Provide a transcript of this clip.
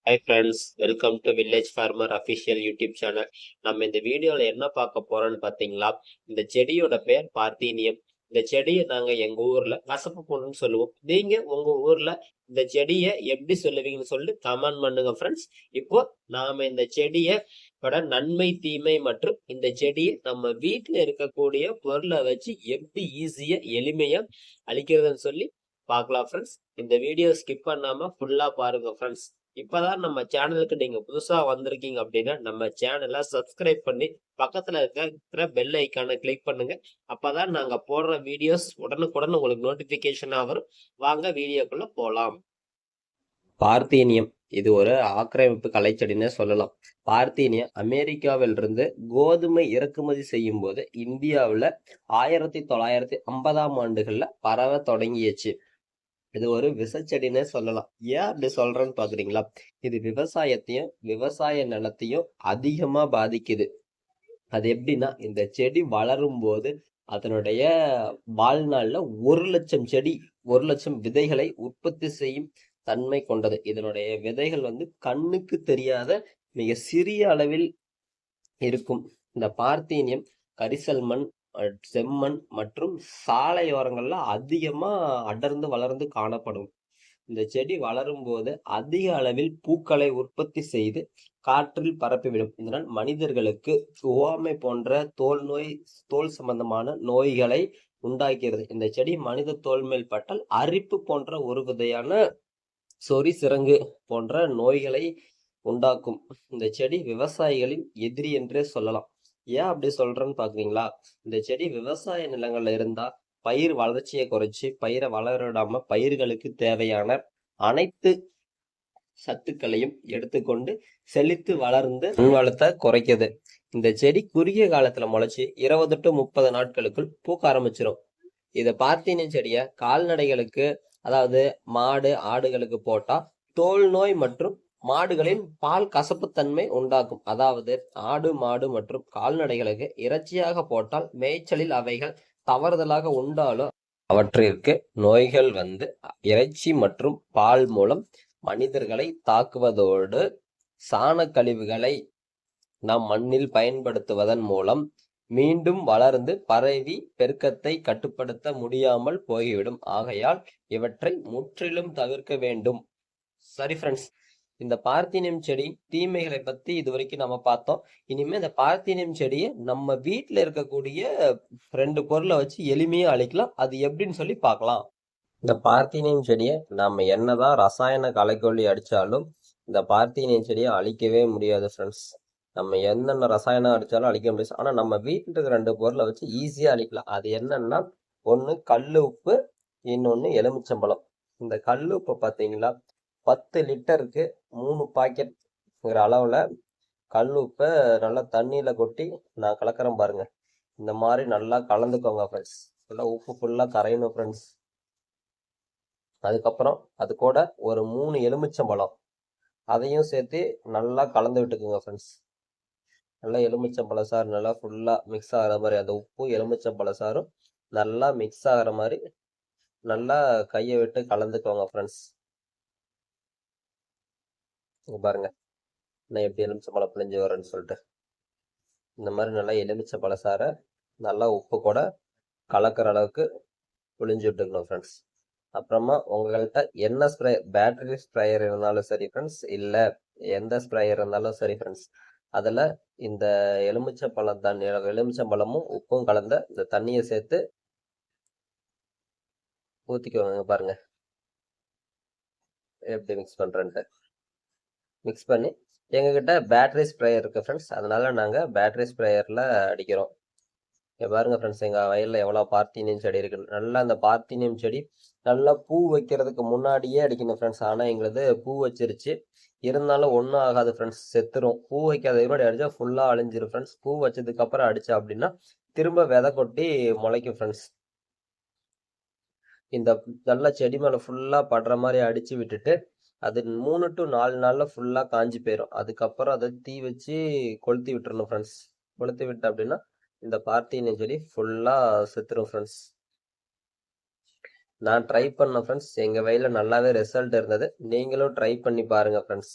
Hi friends, welcome to village farmer official YouTube channel. நம்ம இந்த வீடியோவில் என்ன பார்க்க போறோம்னு பார்த்தீங்களா, இந்த செடியோட பேர் பார்த்தீனியம். இந்த செடியை நாங்கள் எங்கள் ஊரில் கசப்பு பொண்ணுன்னு சொல்லுவோம். நீங்கள் உங்கள் ஊரில் இந்த செடியை எப்படி சொல்லுவீங்கன்னு சொல்லி கமெண்ட் பண்ணுங்க ஃப்ரெண்ட்ஸ். இப்போ நாம் இந்த செடியை நன்மை தீமை மற்றும் இந்த செடியை நம்ம வீட்டில் இருக்கக்கூடிய பொருளை வச்சு எப்படி ஈஸியாக எளிமையாக அழிக்கிறதுன்னு சொல்லி பார்க்கலாம் ஃப்ரெண்ட்ஸ். இந்த வீடியோ ஸ்கிப் பண்ணாமல் ஃபுல்லாக பாருங்க ஃப்ரெண்ட்ஸ். இப்பதான் நம்ம சேனலுக்கு நீங்க புதுசா வந்திருக்கீங்க அப்படின்னா நம்ம சேனலை சப்ஸ்கிரைப் பண்ணி பக்கத்துல இருக்கிற பெல் ஐக்கானை கிளிக் பண்ணுங்க. அப்பதான் நாங்க போடுற வீடியோஸ் உடனுக்குடன் உங்களுக்கு நோட்டிபிகேஷனா வரும். வாங்க வீடியோக்குள்ள போலாம். பார்த்தீனியம் இது ஒரு ஆக்கிரமிப்பு கலைச்செடின்னு சொல்லலாம். பார்த்தீனியம் அமெரிக்காவிலிருந்து கோதுமை இறக்குமதி செய்யும் போது இந்தியாவில் 1950ஆம் ஆண்டுகள்ல பரவ தொடங்கியச்சு. இது ஒரு விசைச்செடின்னு சொல்லலாம். ஏன் அப்படி சொல்றேன்னு பாக்குறீங்களா? இது விவசாயத்தையும் விவசாய நிலத்தையும் அதிகமா பாதிக்குது. அது எப்படின்னா, இந்த செடி வளரும் போது அதனுடைய வாழ்நாள்ல 1,00,000 செடி 1,00,000 விதைகளை உற்பத்தி செய்யும் தன்மை கொண்டது. இதனுடைய விதைகள் கண்ணுக்கு தெரியாத மிக சிறிய அளவில் இருக்கும். இந்த பார்த்தீனியம் கரிசல் மண், செம்மண் மற்றும் சாலையோரங்கள்ல அதிகமா அடர்ந்து வளர்ந்து காணப்படும். இந்த செடி வளரும் போது அதிக அளவில் பூக்களை உற்பத்தி செய்து காற்றில் பரப்பிவிடும். இதனால் மனிதர்களுக்கு ஓமை போன்ற தோல் சம்பந்தமான நோய்களை உண்டாக்கிறது. இந்த செடி மனித தோல் மேல் பட்டால் அரிப்பு போன்ற ஒரு விதையான சொறி சிரங்கு போன்ற நோய்களை உண்டாக்கும். இந்த செடி விவசாயிகளின் எதிரி என்றே சொல்லலாம். ஏன் அப்படி சொல்றேன்னு பாக்குறீங்களா? இந்த செடி விவசாய நிலங்கள்ல இருந்தா பயிர் வளர்ச்சியை குறைச்சி பயிரை வளரிடாம பயிர்களுக்கு தேவையான அனைத்து சத்துக்களையும் எடுத்துக்கொண்டு செழித்து வளர்ந்து வளத்தை குறைக்குது. இந்த செடி குறுகிய காலத்துல முளைச்சு 20 to 30 நாட்களுக்குள் பூக்க ஆரம்பிச்சிடும். இதை பார்த்தீனியம் செடிய கால்நடைகளுக்கு, அதாவது மாடு ஆடுகளுக்கு போட்டா தோல் நோய் மற்றும் மாடுகளின் பால் கசப்புத்தன்மை உண்டாக்கும். அதாவது ஆடு மாடு மற்றும் கால்நடைகளுக்கு இறைச்சியாக போட்டால் மேய்ச்சலில் அவைகள் தவறுதலாக உண்டாலும் அவற்றிற்கு நோய்கள் இறைச்சி மற்றும் பால் மூலம் மனிதர்களை தாக்குவதோடு சாண கழிவுகளை நாம் மண்ணில் பயன்படுத்துவதன் மூலம் மீண்டும் வளர்ந்து பரவி பெருக்கத்தை கட்டுப்படுத்த முடியாமல் போய்விடும். ஆகையால் இவற்றை முற்றிலும் தவிர்க்க வேண்டும். சரி ஃப்ரெண்ட்ஸ், இந்த பார்த்தீனியம் செடி தீமைகளை பத்தி இது வரைக்கும் நம்ம பார்த்தோம். இனிமே இந்த பார்த்தீனியம் செடியை நம்ம வீட்டுல இருக்கக்கூடிய 2 பொருளை வச்சு எளிமையா அழிக்கலாம். அது எப்படின்னு சொல்லி பார்க்கலாம். இந்த பார்த்தீனியம் செடியை நம்ம என்னதான் ரசாயன களைக்கொல்லி அடிச்சாலும் இந்த பார்த்தீனியம் செடியை அழிக்கவே முடியாது ஃப்ரெண்ட்ஸ். நம்ம என்னென்ன ரசாயனம் அடிச்சாலும் அழிக்க முடியாது. ஆனா நம்ம வீட்டுல இருக்க 2 பொருளை வச்சு ஈஸியா அழிக்கலாம். அது என்னன்னா, ஒண்ணு கல் உப்பு, இன்னொன்னு எலுமிச்சம்பழம். இந்த கல் உப்பு பாத்தீங்களா, 10 லிட்டருக்கு 3 பாக்கெட்ங்கிற அளவுல கல் உப்பை நல்லா தண்ணியில கொட்டி நான் கலக்கிறேன் பாருங்க. இந்த மாதிரி நல்லா கலந்துக்கோங்க ஃப்ரெண்ட்ஸ். நல்லா உப்பு ஃபுல்லா கரையணும் ஃப்ரெண்ட்ஸ். அதுக்கப்புறம் அது கூட ஒரு 3 எலுமிச்சம்பழம் அதையும் சேர்த்து நல்லா கலந்து விட்டுக்குங்க ஃப்ரெண்ட்ஸ். நல்லா எலுமிச்சம்பழ சாறு நல்லா ஃபுல்லா மிக்ஸ் ஆகிற மாதிரி, அந்த உப்பு எலுமிச்சம்பழ சாறும் நல்லா மிக்ஸ் ஆகிற மாதிரி நல்லா கையை விட்டு கலந்துக்கோங்க ஃப்ரெண்ட்ஸ். பாருங்க நான் எப்படி எலுமிச்சம்பழம் பிழிஞ்சு வரேன்னு சொல்லிட்டு. இந்த மாதிரி நல்லா எலுமிச்சம்பழ சாறை நல்லா உப்பு கூட கலக்கிற அளவுக்கு புழிஞ்சு விட்டுக்கணும் ஃப்ரெண்ட்ஸ். அப்புறமா உங்கள்கிட்ட என்ன பேட்டரி ஸ்ப்ரேயர் இருந்தாலும் சரி ஃப்ரெண்ட்ஸ், இல்லை எந்த ஸ்ப்ரேயர் இருந்தாலும் சரி ஃப்ரெண்ட்ஸ், அதில் இந்த எலுமிச்சம்பழமும் உப்பும் கலந்த இந்த தண்ணியை சேர்த்து ஊற்றிக்குவாங்க. பாருங்க எப்படி மிக்ஸ் பண்ணுறேன்ட்டு. மிக்ஸ் பண்ணி எங்ககிட்ட பேட்டரி ஸ்ப்ரேயர் இருக்கு ஃப்ரெண்ட்ஸ், அதனால நாங்கள் பேட்டரி ஸ்ப்ரேயரில் அடிக்கிறோம். பாருங்க ஃப்ரெண்ட்ஸ், எங்கள் வயலில் எவ்வளோ பார்த்தீனியம் செடி இருக்கு. நல்லா அந்த பார்த்தீனியம் செடி நல்லா பூ வைக்கிறதுக்கு முன்னாடியே அடிக்கணும் ஃப்ரெண்ட்ஸ். ஆனால் எங்களது பூ வச்சிருச்சு, இருந்தாலும் ஒன்றும் ஆகாது ஃப்ரெண்ட்ஸ், செத்துரும். பூ வைக்காத முன்னாடி அடிச்சா ஃபுல்லாக அழிஞ்சிரும் ஃப்ரெண்ட்ஸ். பூ வச்சதுக்கு அப்புறம் அடிச்சா அப்படின்னா திரும்ப விதை கொட்டி முளைக்கும் ஃப்ரெண்ட்ஸ். இந்த நல்ல செடி மேலே ஃபுல்லாக படுற மாதிரி அடிச்சு விட்டுட்டு அது 3 to 4 நாள்ல ஃபுல்லா காஞ்சி போயிடும். அதுக்கப்புறம் அதை தீ வச்சு கொளுத்தி விட்டுறணும் ஃப்ரெண்ட்ஸ். கொளுத்தி விட்டு அப்படின்னா இந்த பார்த்தீனியம் செடி ஃபுல்லா செத்துரும் ஃப்ரெண்ட்ஸ். நான் ட்ரை பண்ண ஃப்ரெண்ட்ஸ், எங்க வயல்ல நல்லாவே ரிசல்ட் இருந்தது. நீங்களும் ட்ரை பண்ணி பாருங்க ஃப்ரெண்ட்ஸ்.